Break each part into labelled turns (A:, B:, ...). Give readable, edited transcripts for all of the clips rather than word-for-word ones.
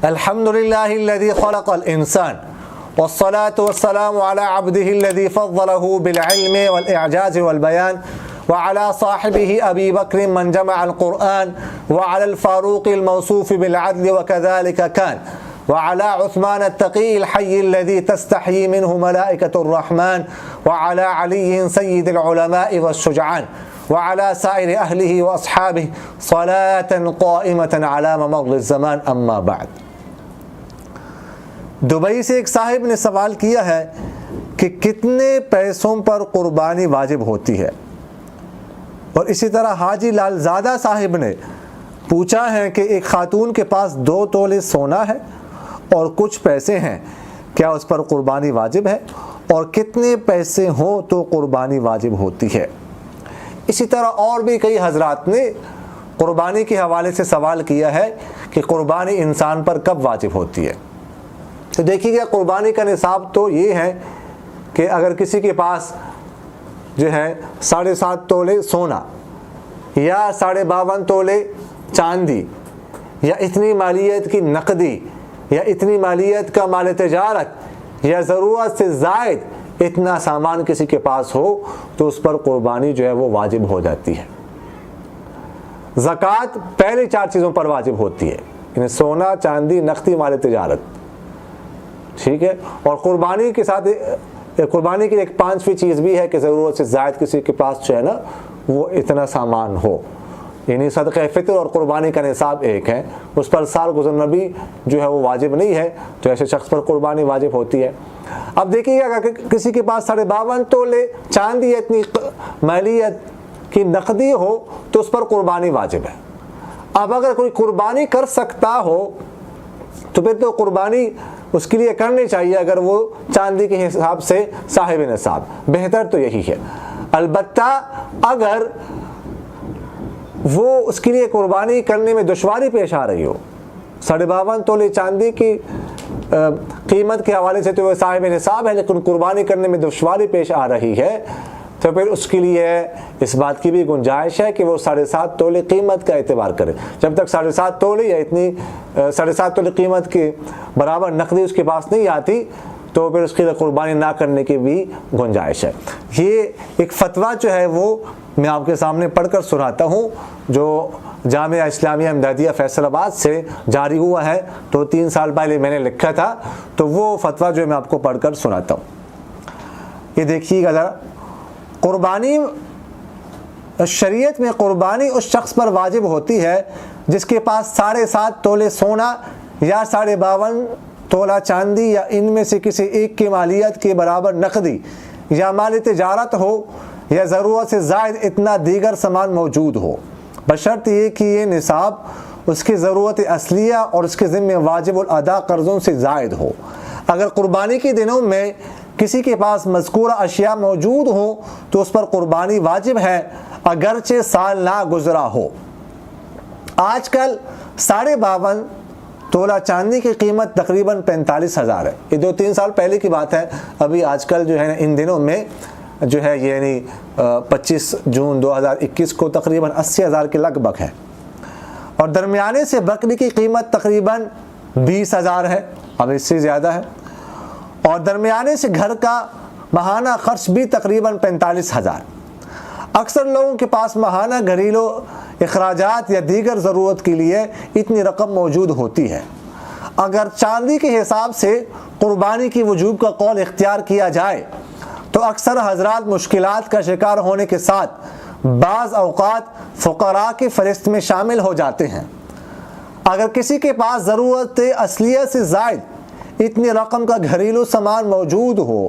A: الحمد لله الذي خلق الإنسان والصلاة والسلام على عبده الذي فضله بالعلم والإعجاز والبيان وعلى صاحبه أبي بكر من جمع القرآن وعلى الفاروق الموصوف بالعدل وكذلك كان وعلى عثمان التقي الحي الذي تستحيي منه ملائكة الرحمن وعلى علي سيد العلماء والشجعان وعلى سائر أهله وأصحابه صلاة قائمة على ممر الزمان أما بعد. دبئی سے ایک صاحب نے سوال کیا ہے کہ کتنے پیسوں پر قربانی واجب ہوتی ہے، اور اسی طرح حاجی لال زادہ صاحب نے پوچھا ہے کہ ایک خاتون کے پاس 2 تولے سونا ہے اور کچھ پیسے ہیں، کیا اس پر قربانی واجب ہے اور کتنے پیسے ہوں تو قربانی واجب ہوتی ہے. اسی طرح اور بھی کئی حضرات نے قربانی کے حوالے سے سوال کیا ہے کہ قربانی انسان پر کب واجب ہوتی ہے. تو دیکھیے گا، قربانی کا نصاب تو یہ ہے کہ اگر کسی کے پاس جو ہے 7.5 تولے سونا یا 52.5 تولے چاندی یا اتنی مالیت کی نقدی یا اتنی مالیت کا مال تجارت یا ضرورت سے زائد اتنا سامان کسی کے پاس ہو تو اس پر قربانی جو ہے وہ واجب ہو جاتی ہے. زکوٰۃ پہلے 4 چیزوں پر واجب ہوتی ہے، یعنی سونا، چاندی، نقدی، مال تجارت، ٹھیک ہے. اور قربانی کے ساتھ قربانی کی ایک 5ویں چیز بھی ہے کہ ضرورت سے زائد کسی کے پاس جو ہے نا وہ اتنا سامان ہو، یعنی صدقہ فطر اور قربانی کا نصاب ایک ہے، اس پر سال گزرنا بھی جو ہے وہ واجب نہیں ہے، تو ایسے شخص پر قربانی واجب ہوتی ہے. اب دیکھیے گا اگر کسی کے پاس 52.5 تولے چاندی یا اتنی مالیت کی نقدی ہو تو اس پر قربانی واجب ہے. اب اگر کوئی قربانی کر سکتا ہو تو پھر تو قربانی اس کے لیے کرنی چاہیے اگر وہ چاندی کے حساب سے صاحب نصاب، بہتر تو یہی ہے. البتہ اگر وہ اس کے لیے قربانی کرنے میں دشواری پیش آ رہی ہو، 52.5 تولے چاندی کی قیمت کے حوالے سے تو وہ صاحب نصاب ہے لیکن قربانی کرنے میں دشواری پیش آ رہی ہے، تو پھر اس کے لیے اس بات کی بھی گنجائش ہے کہ وہ 7.5 تولے قیمت کا اعتبار کرے. جب تک 7.5 تولے یا اتنی 7.5 تولے قیمت کے برابر نقدی اس کے پاس نہیں آتی تو پھر اس کے لیے قربانی نہ کرنے کی بھی گنجائش ہے. یہ ایک فتویٰ جو ہے وہ میں آپ کے سامنے پڑھ کر سناتا ہوں جو جامعہ اسلامیہ امدادیہ فیصل آباد سے جاری ہوا ہے، تو 3 سال پہلے میں نے لکھا تھا، تو وہ فتویٰ جو میں آپ کو پڑھ کر سناتا ہوں. یہ دیکھیے گا ذرا، قربانی شریعت میں قربانی اس شخص پر واجب ہوتی ہے جس کے پاس 7.5 تولے سونا یا 52.5 تولہ چاندی یا ان میں سے کسی ایک کی مالیت کے برابر نقدی یا مال تجارت ہو یا ضرورت سے زائد اتنا دیگر سامان موجود ہو، بشرط یہ کہ یہ نصاب اس کی ضرورت اصلیہ اور اس کے ذمہ واجب الادا قرضوں سے زائد ہو. اگر قربانی کے دنوں میں کسی کے پاس مذکورہ اشیاء موجود ہوں تو اس پر قربانی واجب ہے اگرچہ سال نہ گزرا ہو. آج کل 52.5 تولہ چاندی کی قیمت تقریباً 45,000 ہے. یہ 2-3 سال پہلے کی بات ہے. ابھی آج کل جو ہے ان دنوں میں جو ہے یعنی 25 جون 2021 کو تقریباً 80,000 کے لگ بھگ ہے. اور درمیانے سے بکری کی قیمت تقریباً 20,000 ہے، اب اس سے زیادہ ہے. اور درمیانے سے گھر کا ماہانہ خرچ بھی تقریباً 45,000. اکثر لوگوں کے پاس ماہانہ گھریلو اخراجات یا دیگر ضرورت کے لیے اتنی رقم موجود ہوتی ہے. اگر چاندی کے حساب سے قربانی کی وجوب کا قول اختیار کیا جائے تو اکثر حضرات مشکلات کا شکار ہونے کے ساتھ بعض اوقات فقراء کی فہرست میں شامل ہو جاتے ہیں. اگر کسی کے پاس ضرورت اصلیہ سے زائد اتنی رقم کا گھریلو سامان موجود ہو،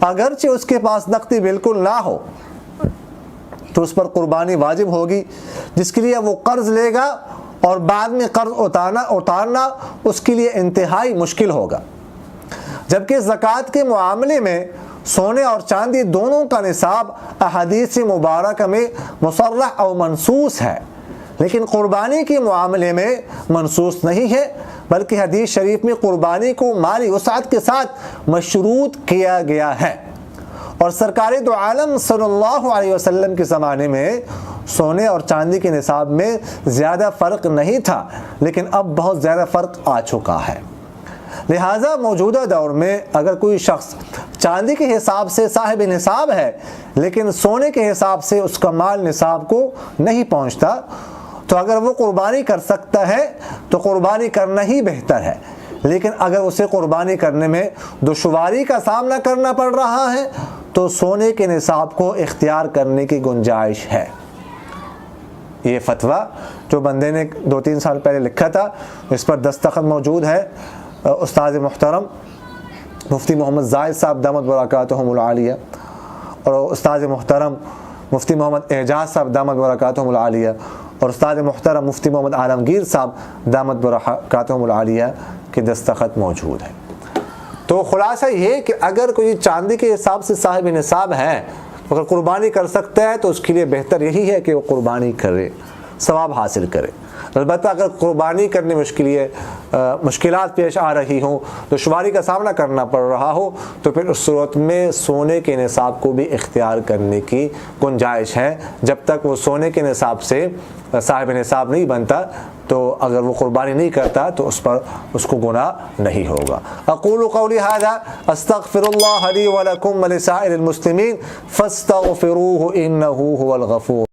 A: اگرچہ اس کے پاس نقدی بالکل نہ ہو، تو اس پر قربانی واجب ہوگی، جس کے لیے وہ قرض لے گا اور بعد میں قرض اتارنا اس کے لیے انتہائی مشکل ہوگا. جبکہ زکوٰۃ کے معاملے میں سونے اور چاندی دونوں کا نصاب احادیث مبارکہ میں مصرح اور منصوص ہے، لیکن قربانی کے معاملے میں منصوص نہیں ہے، بلکہ حدیث شریف میں قربانی کو مالی وسعت کے ساتھ مشروط کیا گیا ہے. اور سرکار دو عالم صلی اللہ علیہ وسلم کے زمانے میں سونے اور چاندی کے نصاب میں زیادہ فرق نہیں تھا، لیکن اب بہت زیادہ فرق آ چکا ہے۔ لہٰذا موجودہ دور میں اگر کوئی شخص چاندی کے حساب سے صاحب نصاب ہے لیکن سونے کے حساب سے اس کا مال نصاب کو نہیں پہنچتا، تو اگر وہ قربانی کر سکتا ہے تو قربانی کرنا ہی بہتر ہے، لیکن اگر اسے قربانی کرنے میں دشواری کا سامنا کرنا پڑ رہا ہے تو سونے کے نصاب کو اختیار کرنے کی گنجائش ہے۔ یہ فتویٰ جو بندے نے 2-3 سال پہلے لکھا تھا، اس پر دستخط موجود ہے استاد محترم مفتی محمد زاہد صاحب دامت برکاتہم العالیہ اور استاد محترم مفتی محمد اعجاز صاحب دامت برکاتہم العالیہ اور استاد محترم مفتی محمد عالمگیر صاحب دامت برکاتہم العالیہ کے دستخط موجود ہے۔ تو خلاصہ یہ کہ اگر کوئی چاندی کے حساب سے صاحب نصاب ہے، اگر قربانی کر سکتا ہے تو اس کے لیے بہتر یہی ہے کہ وہ قربانی کرے، ثواب حاصل کرے۔ البتہ اگر قربانی کرنے میں مشکلات پیش آ رہی ہوں، دشواری کا سامنا کرنا پڑ رہا ہو، تو پھر اس صورت میں سونے کے نصاب کو بھی اختیار کرنے کی گنجائش ہے۔ جب تک وہ سونے کے نصاب سے صاحب نصاب نہیں بنتا تو اگر وہ قربانی نہیں کرتا تو اس کو گناہ نہیں ہوگا۔ اقول قولی ھذا استغفر اللہ لی ولکم ولسائر المسلمین فاستغفروہ انہ ھو الغفور